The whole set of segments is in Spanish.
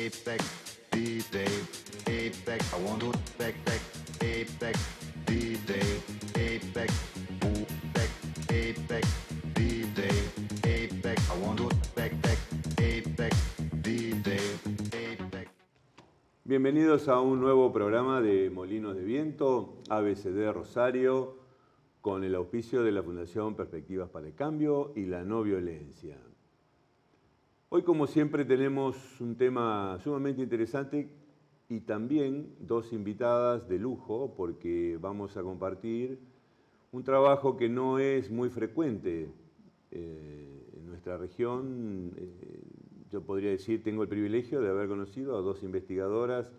Apex D-Day, Apex, I want to Apex, Apex D-Day, Apex, Apex D-Day, Apex, I want to Apex D-Day, Apex. Bienvenidos a un nuevo programa de Molinos de Viento, ABCD Rosario, con el auspicio de la Fundación Perspectivas para el Cambio y la No Violencia. Hoy, como siempre, tenemos un tema sumamente interesante y también dos invitadas de lujo, porque vamos a compartir un trabajo que no es muy frecuente en nuestra región. Yo podría decir, tengo el privilegio de haber conocido a dos investigadoras,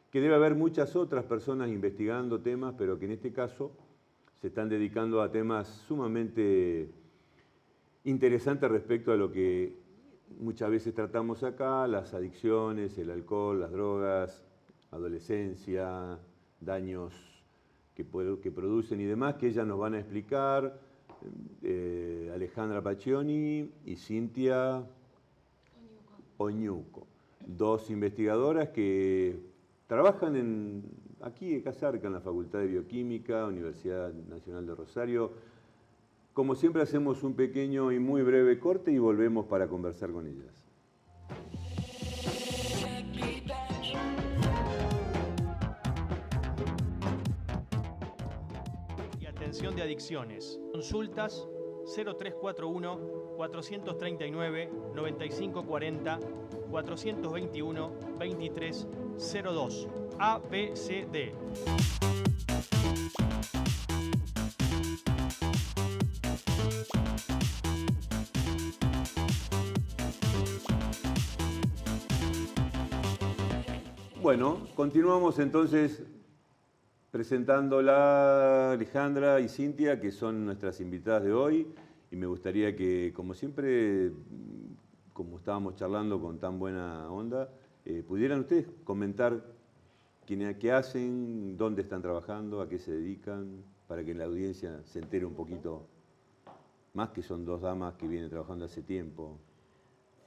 que debe haber muchas otras personas investigando temas, pero que en este caso se están dedicando a temas sumamente interesantes respecto a lo que muchas veces tratamos acá: las adicciones, el alcohol, las drogas, adolescencia, daños que producen y demás, que ellas nos van a explicar. Alejandra Pacchioni y Cintia Oñuco, dos investigadoras que trabajan aquí acá cerca, en la Facultad de Bioquímica, Universidad Nacional de Rosario. Como siempre, hacemos un pequeño y muy breve corte y volvemos para conversar con ellas. Y atención de adicciones. Consultas 0341 439 9540 421 2302. ABCD. Bueno, continuamos entonces presentándola Alejandra y Cintia, que son nuestras invitadas de hoy, y me gustaría que, como siempre, como estábamos charlando con tan buena onda, pudieran ustedes comentar qué hacen, dónde están trabajando, a qué se dedican, para que la audiencia se entere un poquito más, que son dos damas que vienen trabajando hace tiempo.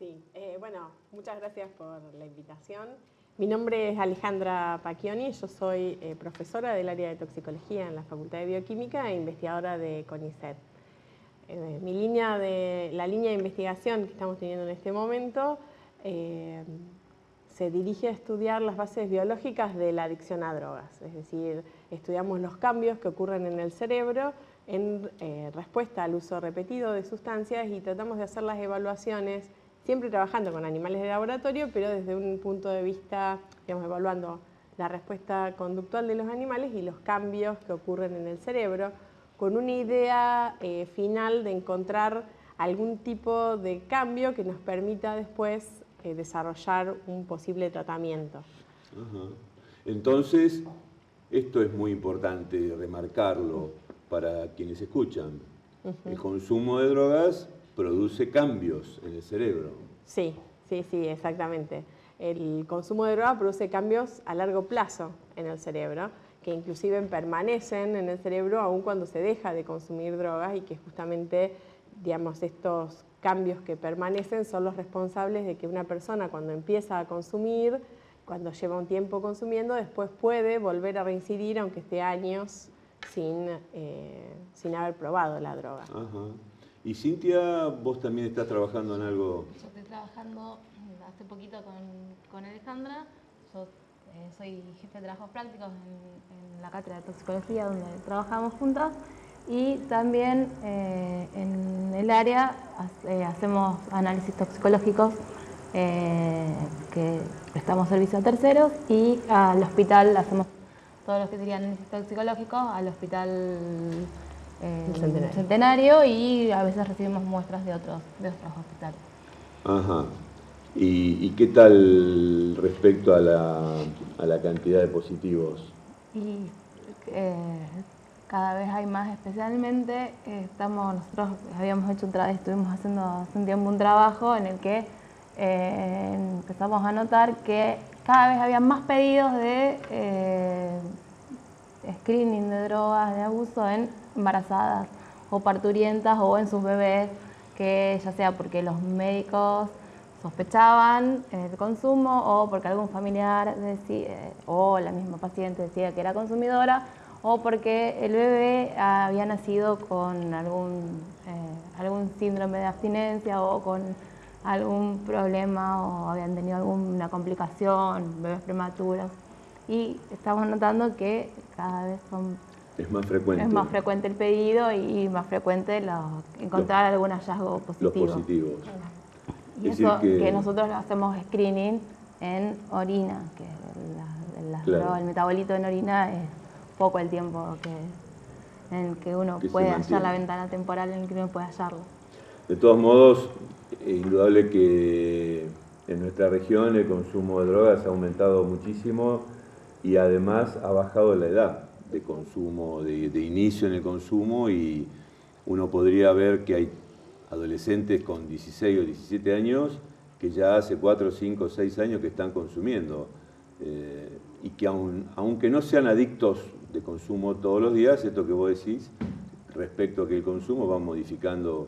Sí, bueno, muchas gracias por la invitación. Mi nombre es Alejandra Pacchioni, yo soy profesora del área de toxicología en la Facultad de Bioquímica e investigadora de CONICET. La línea de investigación que estamos teniendo en este momento se dirige a estudiar las bases biológicas de la adicción a drogas, es decir, estudiamos los cambios que ocurren en el cerebro en respuesta al uso repetido de sustancias y tratamos de hacer las evaluaciones, siempre trabajando con animales de laboratorio, pero desde un punto de vista, digamos, evaluando la respuesta conductual de los animales y los cambios que ocurren en el cerebro, con una idea final de encontrar algún tipo de cambio que nos permita después desarrollar un posible tratamiento. Ajá. Entonces, esto es muy importante remarcarlo para quienes escuchan. El consumo de drogas produce cambios en el cerebro. Sí, exactamente. El consumo de droga produce cambios a largo plazo en el cerebro, que inclusive permanecen en el cerebro aun cuando se deja de consumir drogas, y que justamente, digamos, estos cambios que permanecen son los responsables de que una persona, cuando empieza a consumir, cuando lleva un tiempo consumiendo, después puede volver a reincidir, aunque esté años sin haber probado la droga. Ajá. Y Cintia, vos también estás trabajando en algo. Yo estoy trabajando hace poquito con Alejandra. Yo soy jefe de trabajos prácticos en la cátedra de toxicología, donde trabajamos juntas. Y también en el área hacemos análisis toxicológicos, que prestamos servicio a terceros, y al hospital hacemos todo lo que sería análisis toxicológico, al hospital Centenario, y a veces recibimos muestras de otros hospitales. Ajá. ¿Y qué tal respecto a la cantidad de positivos? Y cada vez hay más, especialmente nosotros habíamos hecho estuvimos haciendo hace un tiempo un trabajo en el que empezamos a notar que cada vez había más pedidos de screening de drogas, de abuso en embarazadas o parturientas o en sus bebés, que ya sea porque los médicos sospechaban el consumo o porque algún familiar o la misma paciente decía que era consumidora o porque el bebé había nacido con algún síndrome de abstinencia o con algún problema o habían tenido alguna complicación, bebés prematuros. Y estamos notando que cada vez Es más frecuente. es más frecuente el pedido y más frecuente encontrar algún hallazgo positivo. Los positivos. Y Es eso decir que nosotros hacemos screening en orina, que Claro. el metabolito en orina es poco el tiempo en el que uno Que se puede hallar mantiene. la ventana temporal en el que uno puede hallarlo. De todos modos, es indudable que en nuestra región el consumo de drogas ha aumentado muchísimo y además ha bajado la edad de consumo, de inicio en el consumo, y uno podría ver que hay adolescentes con 16 o 17 años que ya hace 4, 5, 6 años que están consumiendo y que aunque no sean adictos de consumo todos los días, esto que vos decís respecto a que el consumo va modificando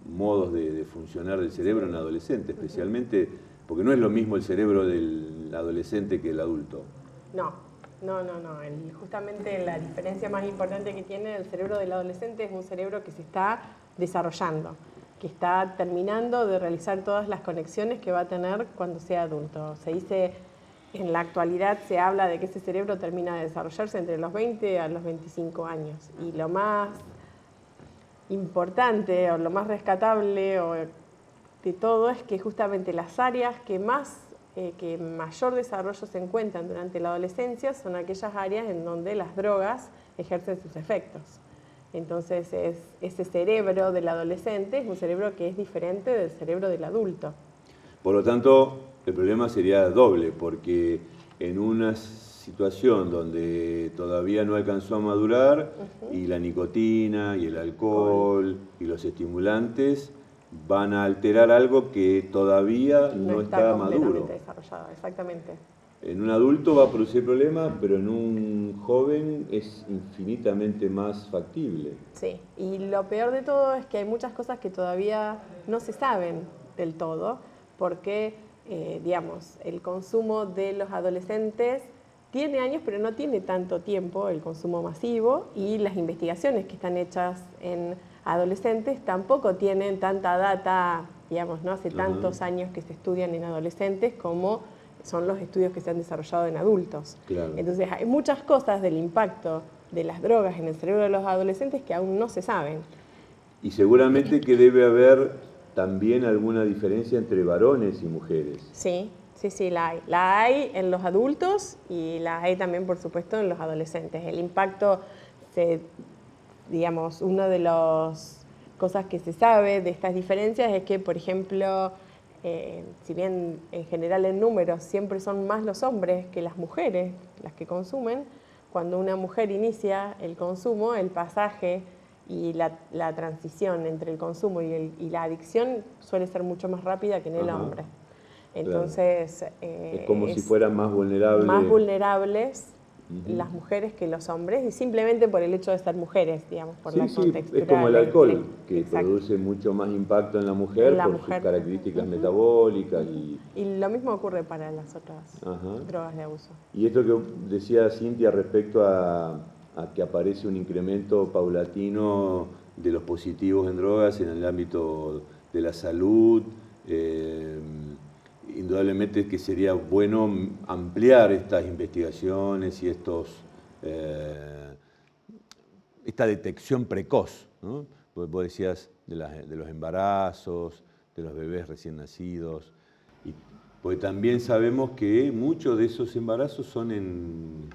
modos de funcionar del cerebro en adolescente, especialmente porque no es lo mismo el cerebro del adolescente que el adulto. No. Justamente la diferencia más importante que tiene el cerebro del adolescente es un cerebro que se está desarrollando, que está terminando de realizar todas las conexiones que va a tener cuando sea adulto. Se dice, en la actualidad se habla de que ese cerebro termina de desarrollarse entre los 20 a los 25 años. Y lo más importante o lo más rescatable de todo es que justamente las áreas que mayor desarrollo se encuentran durante la adolescencia son aquellas áreas en donde las drogas ejercen sus efectos. Entonces ese cerebro del adolescente es un cerebro que es diferente del cerebro del adulto. Por lo tanto, el problema sería doble, porque en una situación donde todavía no alcanzó a madurar y la nicotina y el alcohol y los estimulantes van a alterar algo que todavía no está maduro. Completamente desarrollado, exactamente. En un adulto va a producir problemas, pero en un joven es infinitamente más factible. Sí, y lo peor de todo es que hay muchas cosas que todavía no se saben del todo, porque, digamos, el consumo de los adolescentes tiene años, pero no tiene tanto tiempo el consumo masivo, y las investigaciones que están hechas en adolescentes tampoco tienen tanta data, digamos, no hace tantos años que se estudian en adolescentes como son los estudios que se han desarrollado en adultos. Claro. Entonces hay muchas cosas del impacto de las drogas en el cerebro de los adolescentes que aún no se saben. Y seguramente que debe haber también alguna diferencia entre varones y mujeres. Sí, la hay. La hay en los adultos y la hay también, por supuesto, en los adolescentes. El impacto, digamos, una de las cosas que se sabe de estas diferencias es que, por ejemplo, si bien en general en números siempre son más los hombres que las mujeres las que consumen, cuando una mujer inicia el consumo, el pasaje y la transición entre el consumo y la adicción suele ser mucho más rápida que en el hombre. Entonces, es como si fueran más vulnerables. Más vulnerables las mujeres que los hombres, y simplemente por el hecho de ser mujeres, digamos, por la contextura. Es como el alcohol, que Exacto. produce mucho más impacto en la mujer por sus características metabólicas. Y lo mismo ocurre para las otras drogas de abuso. Y esto que decía Cintia respecto a que aparece un incremento paulatino de los positivos en drogas en el ámbito de la salud, indudablemente que sería bueno ampliar estas investigaciones y esta detección precoz, ¿no? Vos decías de los embarazos, de los bebés recién nacidos, porque también sabemos que muchos de esos embarazos son en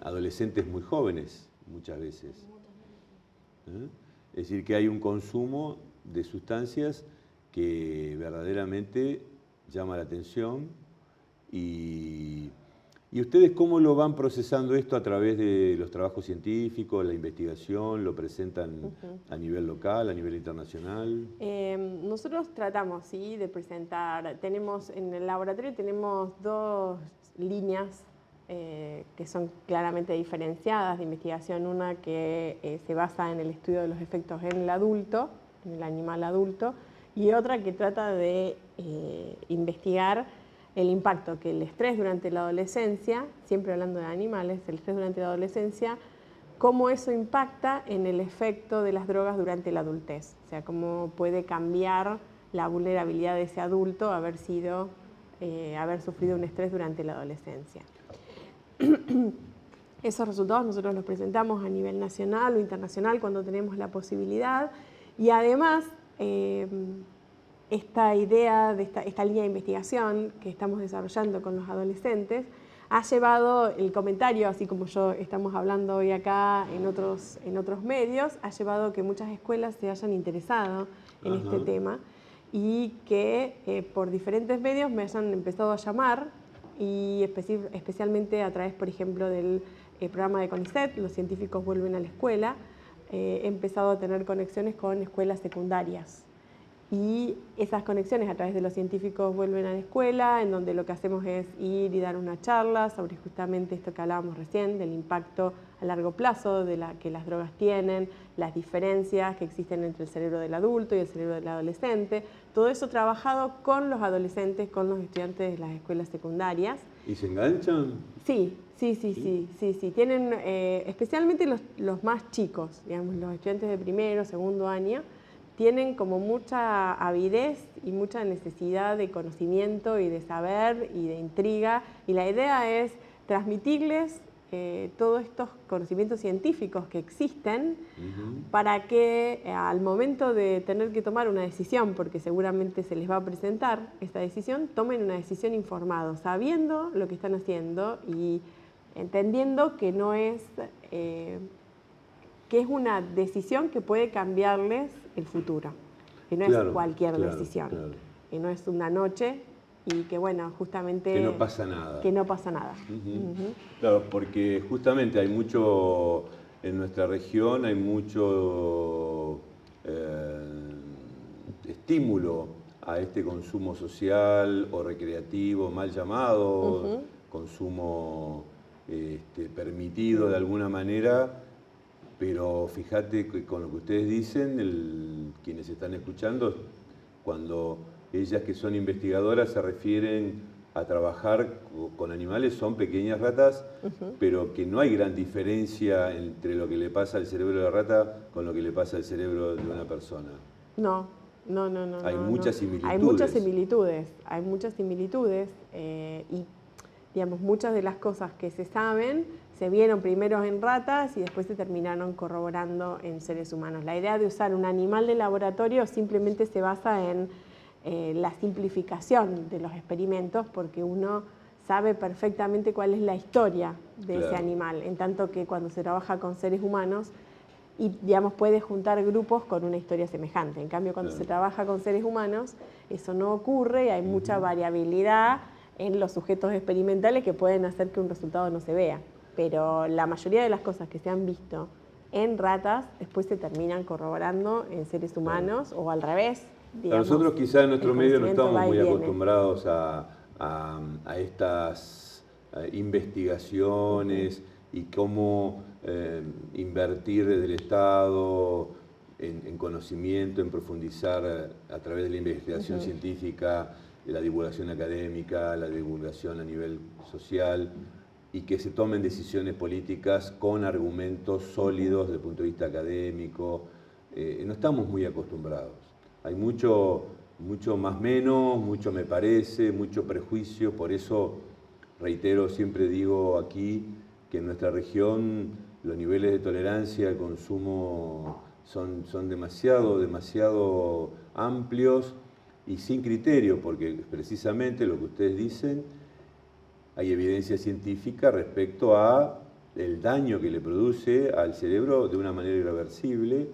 adolescentes muy jóvenes, muchas veces. Es decir, que hay un consumo de sustancias que verdaderamente llama la atención. ¿Y ustedes cómo lo van procesando esto a través de los trabajos científicos, la investigación? ¿Lo presentan a nivel local, a nivel internacional? Nosotros tratamos, sí, de presentar. En el laboratorio tenemos dos líneas que son claramente diferenciadas de investigación. Una que se basa en el estudio de los efectos en el adulto, en el animal adulto, y otra que trata de investigar el impacto que el estrés durante la adolescencia, siempre hablando de animales, el estrés durante la adolescencia, cómo eso impacta en el efecto de las drogas durante la adultez. O sea, cómo puede cambiar la vulnerabilidad de ese adulto haber sufrido un estrés durante la adolescencia. Esos resultados nosotros los presentamos a nivel nacional o internacional cuando tenemos la posibilidad, y además esta idea de esta línea de investigación que estamos desarrollando con los adolescentes ha llevado el comentario, así como yo estamos hablando hoy acá en otros medios, ha llevado que muchas escuelas se hayan interesado en este tema y que por diferentes medios me hayan empezado a llamar, y especialmente a través, por ejemplo, del programa de CONICET, Los científicos vuelven a la escuela, he empezado a tener conexiones con escuelas secundarias. Y esas conexiones a través de Los científicos vuelven a la escuela, en donde lo que hacemos es ir y dar una charla sobre justamente esto que hablábamos recién, del impacto a largo plazo que las drogas tienen, las diferencias que existen entre el cerebro del adulto y el cerebro del adolescente. Todo eso trabajado con los adolescentes, con los estudiantes de las escuelas secundarias. ¿Y se enganchan? Sí. Tienen, especialmente los más chicos, digamos, los estudiantes de primero, segundo año, tienen como mucha avidez y mucha necesidad de conocimiento y de saber y de intriga, y la idea es transmitirles todos estos conocimientos científicos que existen para que al momento de tener que tomar una decisión, porque seguramente se les va a presentar esta decisión, tomen una decisión informados, sabiendo lo que están haciendo y entendiendo que no es... que es una decisión que puede cambiarles el futuro, que no es cualquier decisión, que no es una noche y que, bueno, justamente... Que no pasa nada. Que no pasa nada. Claro, porque justamente hay mucho, en nuestra región hay mucho estímulo a este consumo social o recreativo, mal llamado, consumo permitido de alguna manera. Pero fíjate que con lo que ustedes dicen, quienes están escuchando, cuando ellas que son investigadoras se refieren a trabajar con animales, son pequeñas ratas, pero que no hay gran diferencia entre lo que le pasa al cerebro de la rata con lo que le pasa al cerebro de una persona. No. Hay muchas similitudes. Hay muchas similitudes y, digamos, muchas de las cosas que se saben se vieron primero en ratas y después se terminaron corroborando en seres humanos. La idea de usar un animal de laboratorio simplemente se basa en la simplificación de los experimentos, porque uno sabe perfectamente cuál es la historia de ese animal, en tanto que cuando se trabaja con seres humanos, y, digamos, puede juntar grupos con una historia semejante. En cambio, cuando se trabaja con seres humanos, eso no ocurre y hay mucha variabilidad en los sujetos experimentales que pueden hacer que un resultado no se vea. Pero la mayoría de las cosas que se han visto en ratas después se terminan corroborando en seres humanos o al revés. Digamos, nosotros quizás en nuestro medio no estamos muy acostumbrados a estas investigaciones y cómo invertir desde el Estado en conocimiento, en profundizar a través de la investigación científica, la divulgación académica, la divulgación a nivel social, y que se tomen decisiones políticas con argumentos sólidos desde el punto de vista académico. No estamos muy acostumbrados. Hay mucho más menos, mucho me parece, mucho prejuicio. Por eso, reitero, siempre digo aquí que en nuestra región los niveles de tolerancia al consumo son demasiado amplios y sin criterio, porque precisamente lo que ustedes dicen, hay evidencia científica respecto a el daño que le produce al cerebro de una manera irreversible.